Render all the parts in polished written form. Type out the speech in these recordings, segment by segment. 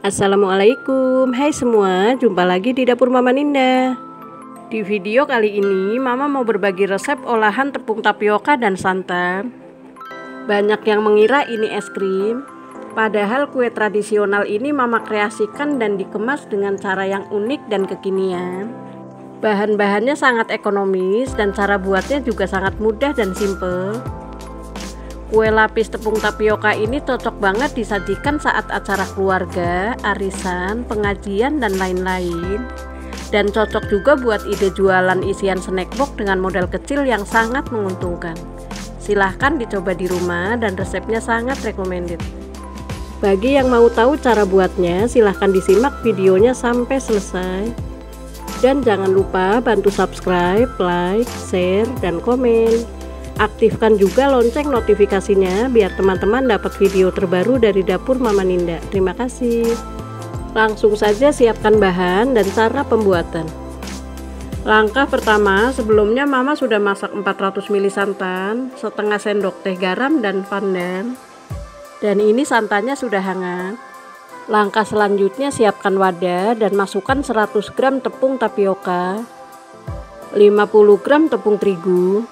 Assalamualaikum, hai semua, jumpa lagi di dapur Mama Ninda. Di video kali ini Mama mau berbagi resep olahan tepung tapioka dan santan. Banyak yang mengira ini es krim, padahal kue tradisional ini Mama kreasikan dan dikemas dengan cara yang unik dan kekinian. Bahan-bahannya sangat ekonomis dan cara buatnya juga sangat mudah dan simple. Kue lapis tepung tapioka ini cocok banget disajikan saat acara keluarga, arisan, pengajian, dan lain-lain. Dan cocok juga buat ide jualan isian snack box dengan modal kecil yang sangat menguntungkan. Silahkan dicoba di rumah dan resepnya sangat recommended. Bagi yang mau tahu cara buatnya, silahkan disimak videonya sampai selesai. Dan jangan lupa bantu subscribe, like, share, dan komen. Aktifkan juga lonceng notifikasinya biar teman-teman dapat video terbaru dari dapur Mama Ninda. Terima kasih. Langsung saja siapkan bahan dan cara pembuatan. Langkah pertama, sebelumnya Mama sudah masak 400 ml santan, setengah sendok teh garam dan pandan. Dan ini santannya sudah hangat. Langkah selanjutnya, siapkan wadah dan masukkan 100 gram tepung tapioka, 50 gram tepung terigu,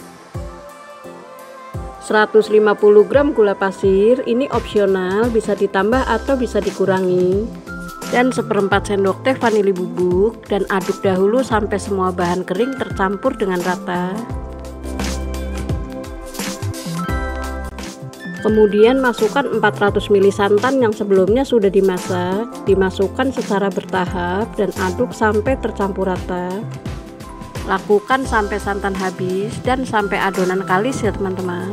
150 gram gula pasir, ini opsional, bisa ditambah atau bisa dikurangi, dan seperempat sendok teh vanili bubuk, dan aduk dahulu sampai semua bahan kering tercampur dengan rata. Kemudian masukkan 400 ml santan yang sebelumnya sudah dimasak, dimasukkan secara bertahap dan aduk sampai tercampur rata. Lakukan sampai santan habis dan sampai adonan kalis ya teman-teman.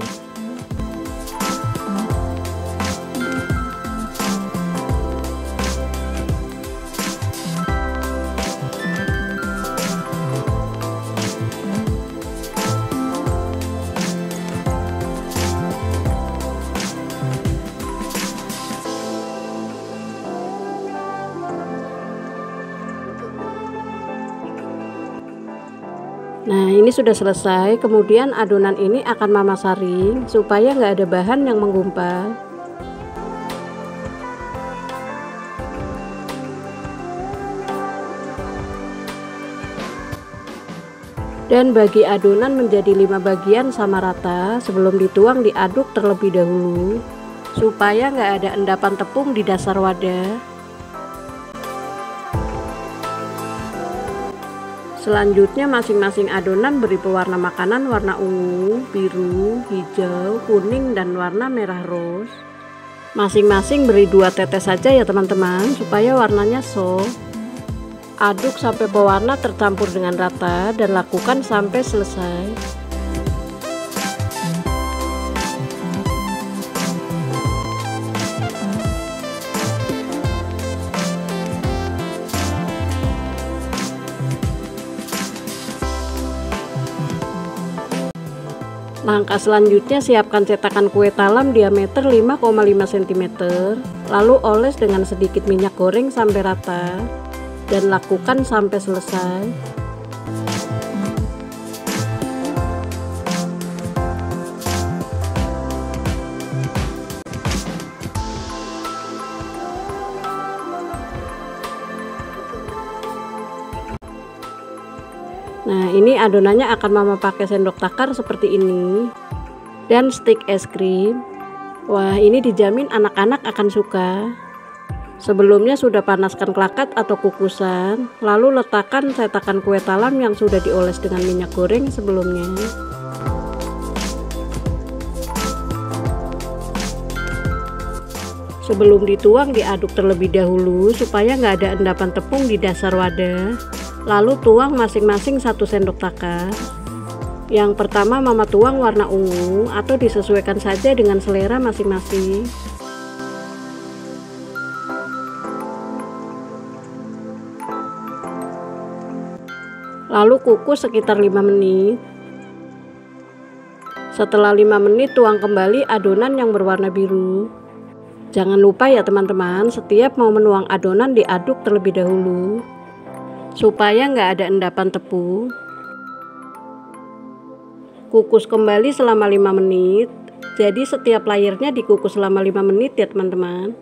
Nah, ini sudah selesai. Kemudian adonan ini akan Mama saring supaya nggak ada bahan yang menggumpal. Dan bagi adonan menjadi 5 bagian sama rata. Sebelum dituang diaduk terlebih dahulu supaya nggak ada endapan tepung di dasar wadah. Selanjutnya masing-masing adonan beri pewarna makanan warna ungu, biru, hijau, kuning, dan warna merah rose. Masing-masing beri 2 tetes saja ya teman-teman supaya warnanya soft. Aduk sampai pewarna tercampur dengan rata dan lakukan sampai selesai. Langkah selanjutnya, siapkan cetakan kue talam diameter 5,5 cm, lalu oles dengan sedikit minyak goreng sampai rata dan lakukan sampai selesai. Nah, ini adonannya akan Mama pakai sendok takar seperti ini dan stik es krim. Wah, ini dijamin anak-anak akan suka. Sebelumnya sudah panaskan klakat atau kukusan, lalu letakkan cetakan kue talam yang sudah dioles dengan minyak goreng sebelumnya. Sebelum dituang diaduk terlebih dahulu supaya nggak ada endapan tepung di dasar wadah. Lalu tuang masing-masing 1 sendok takar. Yang pertama Mama tuang warna ungu atau disesuaikan saja dengan selera masing-masing. Lalu kukus sekitar 5 menit. Setelah 5 menit tuang kembali adonan yang berwarna biru. Jangan lupa ya teman-teman, setiap mau menuang adonan diaduk terlebih dahulu supaya nggak ada endapan tepung. Kukus kembali selama 5 menit. Jadi setiap layernya dikukus selama 5 menit ya teman-teman.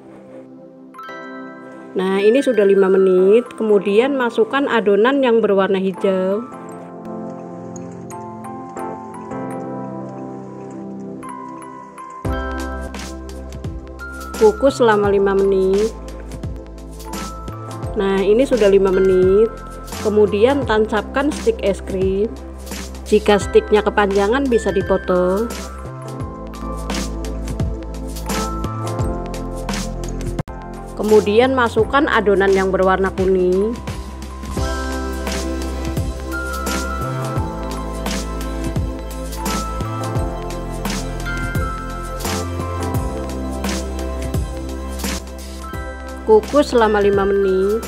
Nah, ini sudah 5 menit. Kemudian masukkan adonan yang berwarna hijau. Kukus selama 5 menit. Nah, ini sudah 5 menit. Kemudian tancapkan stik es krim. Jika stiknya kepanjangan bisa dipotong. Kemudian masukkan adonan yang berwarna kuning. Kukus selama 5 menit.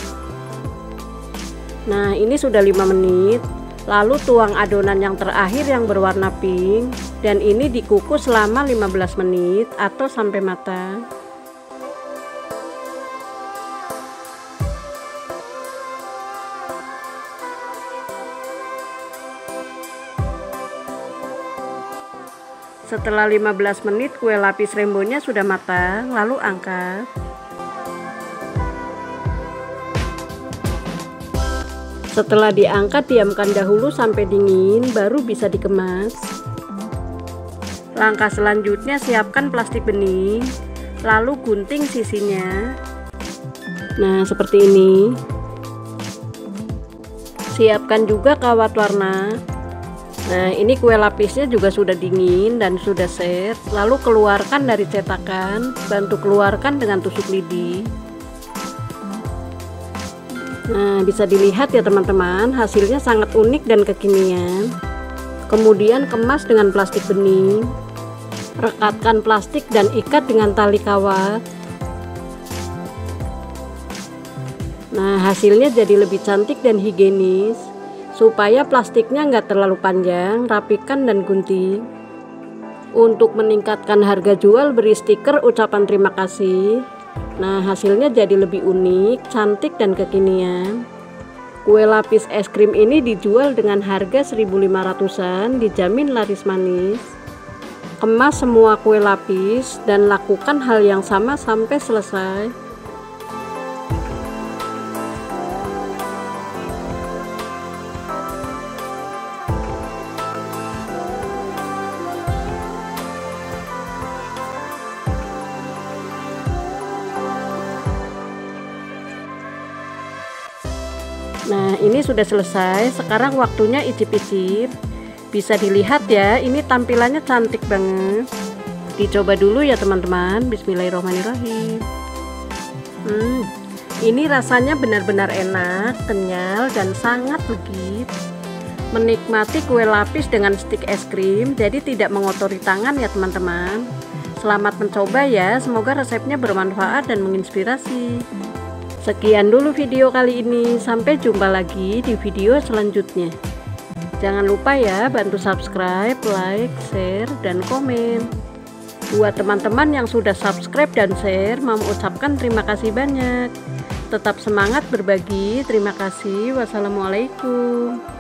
Nah, ini sudah 5 menit. Lalu tuang adonan yang terakhir yang berwarna pink, dan ini dikukus selama 15 menit atau sampai matang. Setelah 15 menit kue lapis rainbow-nya sudah matang, lalu angkat. Setelah diangkat, diamkan dahulu sampai dingin, baru bisa dikemas. Langkah selanjutnya, siapkan plastik bening, lalu gunting sisinya. Nah, seperti ini. Siapkan juga kawat warna. Nah, ini kue lapisnya juga sudah dingin dan sudah set. Lalu keluarkan dari cetakan, bantu keluarkan dengan tusuk lidi. Nah, bisa dilihat ya teman-teman, hasilnya sangat unik dan kekinian. Kemudian kemas dengan plastik bening. Rekatkan plastik dan ikat dengan tali kawat. Nah, hasilnya jadi lebih cantik dan higienis. Supaya plastiknya nggak terlalu panjang, rapikan dan gunting. Untuk meningkatkan harga jual, beri stiker ucapan terima kasih. Nah, hasilnya jadi lebih unik, cantik dan kekinian. Kue lapis es krim ini dijual dengan harga 1.500-an, dijamin laris manis. Kemas semua kue lapis dan lakukan hal yang sama sampai selesai. Nah, ini sudah selesai. Sekarang waktunya icip-icip. Bisa dilihat ya, ini tampilannya cantik banget. Dicoba dulu ya teman-teman. Bismillahirrahmanirrahim. Ini rasanya benar-benar enak, kenyal, dan sangat legit. Menikmati kue lapis dengan stik es krim, jadi tidak mengotori tangan ya teman-teman. Selamat mencoba ya, semoga resepnya bermanfaat dan menginspirasi. Sekian dulu video kali ini, sampai jumpa lagi di video selanjutnya. Jangan lupa ya, bantu subscribe, like, share, dan komen. Buat teman-teman yang sudah subscribe dan share, mau ucapkan terima kasih banyak. Tetap semangat berbagi, terima kasih. Wassalamualaikum.